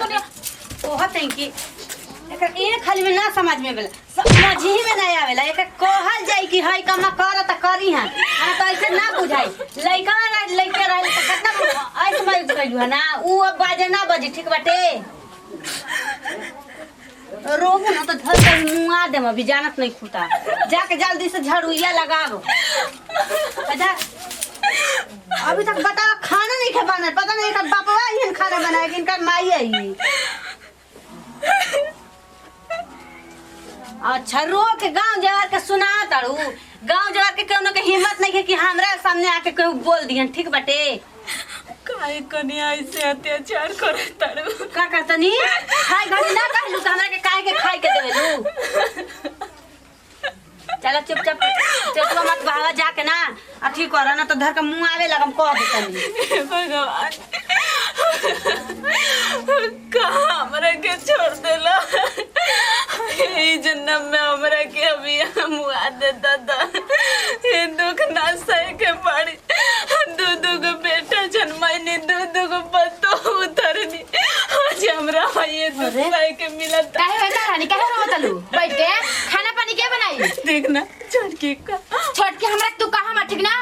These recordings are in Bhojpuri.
कने कहत है कि एकर ये खाली में ना समझ में बेला समझ ही में नहीं आवेला एकर कहल जाई कि हई कमा कर त करी हां आ तो ऐसे ना बुझाई लइका लइका रहल त कितना आई समझ गइलु है ना ऊ अब बाजे ना बजी ठीक बाटे रोबो ना तो धर कर मुआ देम अभी जानत नहीं खुटा जाके जल्दी से झड़ुइया लगाओ अच्छा अभी तक बता खाना नहीं खा बना पता नहीं इनका बापवा ही खाना बनाएगा इनका माई है अच्छा रो के गांव जवार के सुना तारू गांव जवार के कोनो के हिम्मत नहीं है कि हमरा सामने आके कोई बोल दिहन ठीक बाटे काहे कने ऐसे अत्याचार करे तारू का करतनी खाई घड़ी ना कहलू त हमरा के काहे के खाई के देवेलू चला चुपचाप चुपचाप मत भागा जाके ना अब ठीक कर ना तो धर के मुंह आवे लगम कह देतनी भगवान कहाँ हमरा के छोड़ देला ई जन्म में हमरा के अभी मुआ देता था ये दुख ना सह के पड़ी दू को बेटा जन्माइनी दू को पत्तो उतरनी आज हमरा ये दुख सह के मिला काहे बेटा रानी काहे रोतलू बैठ के खाना पानी के बनाई देखना छोटकी का छोटकी हमरा तू कहां मा ठीक ना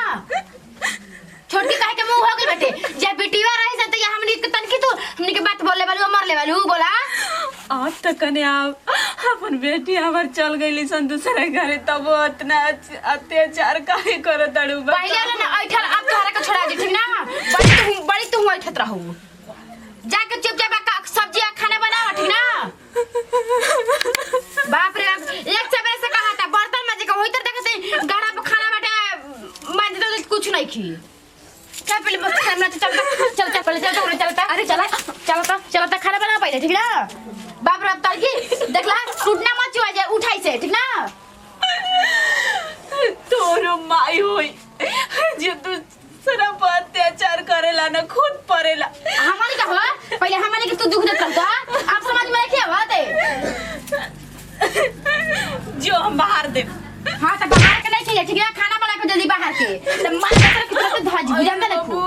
छोटकी काहे के मुंह हो गई बेटे जे बेटीवा रही से त या हमनी के तनकी तू हमनी के बात बोले वालू मर ले वालू बोला आज तक ने आप अपन बेटी हमार चल गईली सन दूसरे घरे तब वो इतना अत्याचार काहे करत ताड़ू पहले ना ऐठल अब तोहरा के छोड़ा दी ठीक ना बड़ी तू ऐठत रहू जाके चुपचाप सब्जी खाना बनावा ठीक ना बाप रे एक सवेरे से कहा था बर्तन माजे के होइतर देखते गड़ा पे खाना बाटे माजे तो कुछ नहीं खी चल पहले बस खाना चल पहले चलता अरे चलता खाना बना पहले ठीक ना बाप रे अब तलकी देखला टूटना मत चुआ जाए उठाई से ठीक ना तोरो माई होई जे तू सरा अत्याचार करेला ना खुद परेला हमारी का हुआ पहले हमारी के तू दुख देता था आप समझ में क्या बात है जो हम बाहर दे हां तो बाहर के नहीं चाहिए ठीक है खाना बना के जल्दी बाहर के तो मन कर कितना तो धाज बुझा में देखो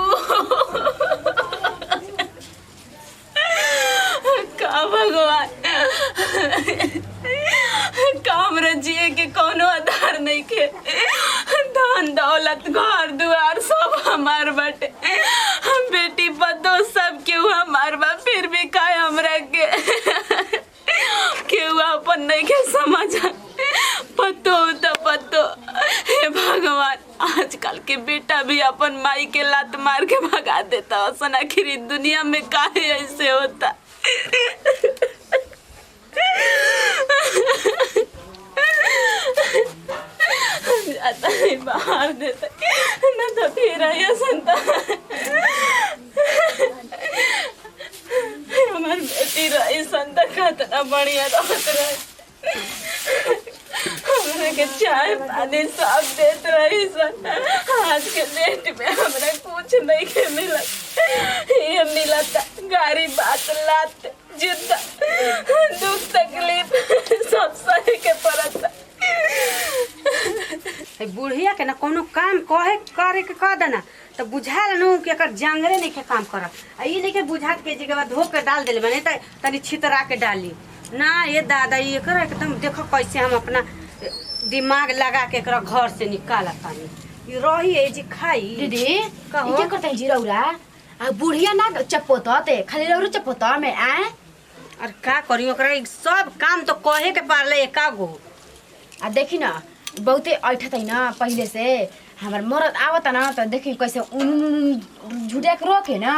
का भगवान काम रजिए के कोनो आधार नहीं के धन दौलत घर दुआर सब हमार बाटे बेटी पतो सब केहू हमार बा फिर भी काहे हमरा के केहू अपन नहीं के समझ पतो तो पतो हे भगवान आजकल के बेटा भी अपन माई के लात मार के भगा देता असन आखिर दुनिया में काहे ऐसे होता जाता है बाहर देता ना तो फिर आया संता हमार बेटी रही संता खतरा बढ़िया रहत रहे हमरा के चाय पानी सब देत रही सन आज के डेट में हमरा कुछ नहीं के मिला ये मिला गाड़ी बात लात जिद्दा दुख तकलीफ सब सही के पड़ता बुढ़िया के ना कोनो काम कहे करे के कह देना तो बुझा नु कि एकर जांगरे नहीं के काम करत आ ई नहीं के बुझा के जगह धो के डाल देले बने त तनी छितरा के डाली ना ये दादा ये एकर एकदम देखो कैसे हम अपना दिमाग लगा के एकरा घर से निकालत तानी ई रही है जी खाई दीदी कहो क्या करता है जी रौरा आ बुढ़िया ना चपोता ते खाली रौरा चपोता में आ और का करी ओकरा सब काम तो कहे के पारले एका गो आ देखी ना बहुते ऐठत है ना पहले से हमार मरद आवत ना तो देखी कैसे झुटिया के रोके ना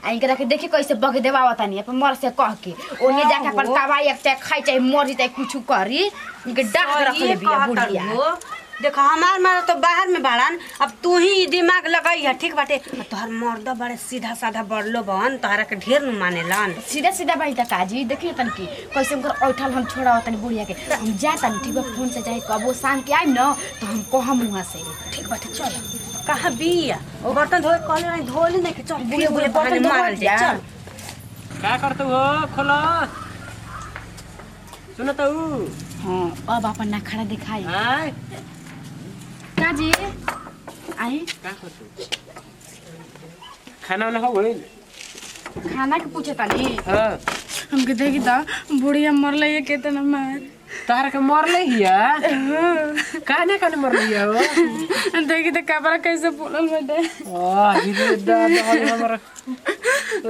आ इनकरा के देखी कैसे बग देवावत नहीं अपन मर से कह के ओने जाके अपन दवाई एक चाहे खाई चाहे मर जाए कुछ करी इनके डाक रखले बिया बुढ़िया देखो हमार मारा तो बाहर में बाड़न अब तू ही दिमाग लगाई है ठीक बाटे तोहर मर्द बड़े सीधा साधा बड़लो बहन तोहरा के ढेर न मानेलन सीधा सीधा बाई त काजी देखी तन की कैसे उनकर ऐठल हम छोड़ा तनी बुढ़िया के हम जा तनी ठीक बा फोन से जाए कबो शाम के आइम न तो हम कहम वहां से ठीक बाटे चल कहां बिया ओ बर्तन धोए कहले नहीं धोले नहीं के चल बुढ़े बुढ़े बर्तन मारल जा चल का करत हो खोला सुन त हां अब अपन नखरा दिखाई हाय काजी आई का करत खाना ना हो गइल खाना के पूछे तनी हां हमके देखी त बुढ़िया मरले ये केतना मार तार के मरले हिया काने काने मरले हिया हो देखी त कपड़ा कैसे बोलल बेटे हिदे दादा हमर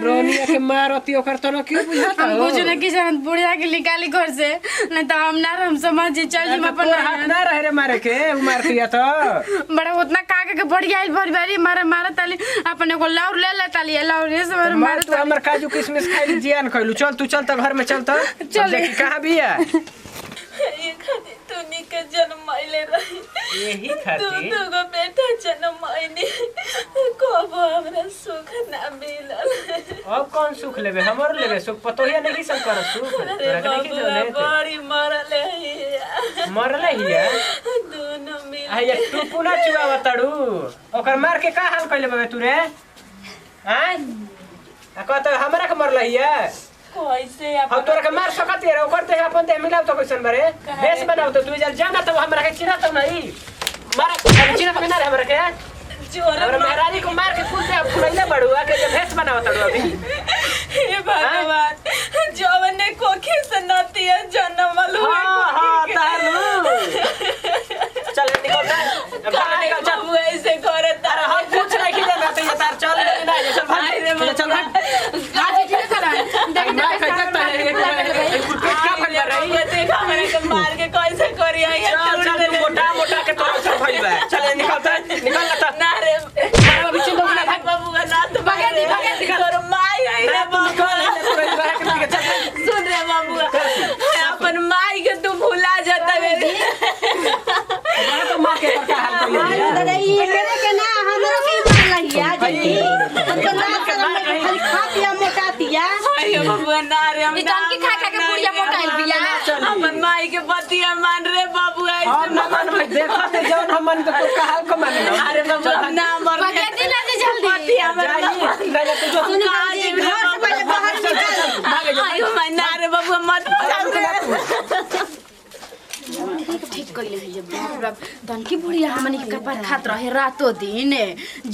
रोनिया के मारती ओकर त न क्यों बुझाता हम हो कुछ नहीं किसान बुढ़िया के निकाली घर से नहीं तो हम ना हम समझ चल जी अपन हाथ ना रहे रे मारे के उ मार दिया तो बड़ा उतना काका के बढ़िया आइल भरी भरी मारे मारे ताली अपने को लाउर ले ले ताली लाउर ये सब मार तू हमर काजू किशमिश खाइली जियान खइलू चल तू चल त घर में चल त चल। देखी कहां बिया ये खातिर तूनी के जन्म आइले रही यही तू खातिर दूगो बेटा जन्म आइनी कबो हमरा सुख ना मिलल अब कौन सुख लेबे हमर लेबे सुख पतोहिया नहीं सब कर सुख अरे तोरा के नहीं बाबूआ जोले बड़ी मरले हिया मरले हिया दोनों मिल आया तू पुना चुआवा तड़ू ओकर मार के का हाल कइले बे तू रे हैं आ कहत हमरा के मरले हिया कैसे हम तोरा के मार सकत रे ओकर ते अपन ते मिलाव तो कैसन बारे भेस बनाव तो तू जल जाना तो हमरा के चिना तो नहीं मार चिना तो ना रे हमरा के जोर हमरा महारानी को मार के कुल से फुलैले बड़ुआ के भेस बनाव तड़ू अभी हे भगवान जवन ने कोखे से नतिया जन्म लो हां तारू चल निकल जा निकल चल बाबू ऐसे करे अरे हम कुछ नहीं खिले ना तो ये तार चल ना चल भाग चल भाग आज जी करा देख मैं कैसे तारे एक पेट का फल रही ये देख हमरा के मार के कैसे करी आई चल चल मोटा मोटा के तोरा सब भइल बा चल निकल ना ना रे अरे बिच में ना भाग बाबू का ना तो भगा दी तोर माई आई रे बाबू निकल सुन रे बाबू अपन माई के तू भुला जाता रे तो मार के का हाल करिए दादा ये करे के ना हमरो के मार लहिया जी हमको ना शर्म नहीं खाली खा पिया मोटा पिया अरे बाबू ना रे हम ई कौन की खा खा के बुढ़िया मोटाइल बिया अपन माई के बतिया मान रे बाबू हम ना मन में देखो ते जौन हम मन के का हाल को माने अरे बाबू ना मर भगा दी ना जी जल्दी बतिया में जाइए तू जो सुन जी घर से पहले बाहर निकल आयो मैं रे बाबू मत पकड़ ठीक कइले है जब बाप बाप धनकी बुढ़िया हमनी के कपार खात रहे रातो दिन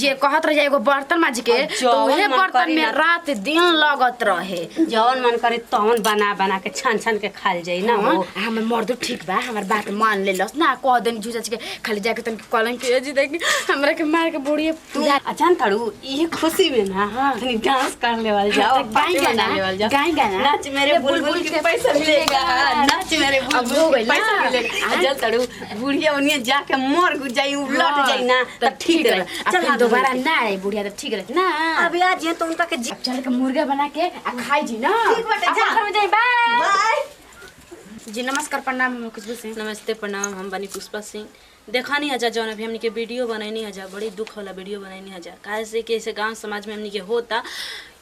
जे कहत रहे एगो बर्तन माज के तो उहे बर्तन में रात दिन लगत रहे जौन मन करे तौन बना बना के छान छान के खाल जाई ना हो हमर मर्दो ठीक बा हमर बात मान लेलस ना कह देन झूझ के खाली जाके तन कलंक के जी देखी हमरा के मार के बुढ़िया पूरा अचान तड़ू ये खुशी में ना तनी डांस कर लेवल जाओ गाय गाना लेवल जाओ गाय गाना नाच मेरे बुलबुल के पैसा मिलेगा नाच मेरे अब हो बुलबुल गइल के पैसा ना। मिलेगा अजल तड़ू बुढ़िया उनिया जाके मर गु जाई उलट जाई ना तब ठीक रहे चल दोबारा ना आए बुढ़िया तो ठीक रहे ना अबे आज ये तो उनका के अब चल के मुर्गा बना के आ खाई जी ना ठीक बाटे, जा। अपन घर में जाई बाय बाय जी नमस्कार प्रणाम हम खुशबू सिंह नमस्ते प्रणाम हम बनी पुष्पा सिंह देखा नहीं हजा जौन अभी हमनी के वीडियो बनैनी हजा बड़ी दुख वाला वीडियो बनैनी हजा काहे से कि ऐसे गांव समाज में हमनी के होता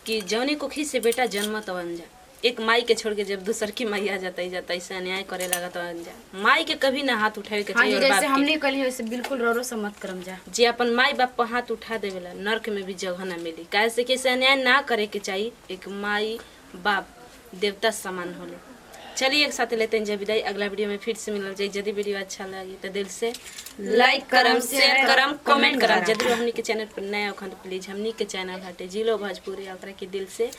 कि जौने कोखी से बेटा जन्मत बन जा एक माई के छोड़ के जब दूसर की माई आ जाता ऐसे अन्याय करे लगा तो बन जा माई के कभी ना हाथ उठावे के हाँ जी चाहिए और बाप जैसे के। हमने कही वैसे बिल्कुल रो से मत करम जा जे अपन माई बाप पर हाथ उठा देवेला नर्क में भी जगह ना मिली काहे से कि ऐसे अन्याय ना करे के चाहिए एक माई बाप देवता समान होले चलिए एक साथ लेते हैं जब विदाई अगला वीडियो में फिर से मिलल जाए यदि वीडियो अच्छा लगी तो दिल से लाइक करम शेयर करम कमेंट करम यदि हमनी के चैनल पर नया होखन तो प्लीज हमनी के चैनल हटे जिलो भोजपुरी ओकरा के दिल से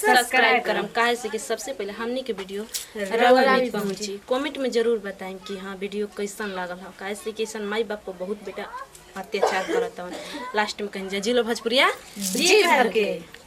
सब्सक्राइब करम काहे से कि सबसे पहले हमनी के वीडियो रउआ तक पहुंची कमेंट में जरूर बताएं कि हाँ वीडियो कैसन लागल हो काहे से कि ऐसन माई बाप को बहुत बेटा अत्याचार करत हवन लास्ट में कहीं जा जिलो भोजपुरिया जी भर के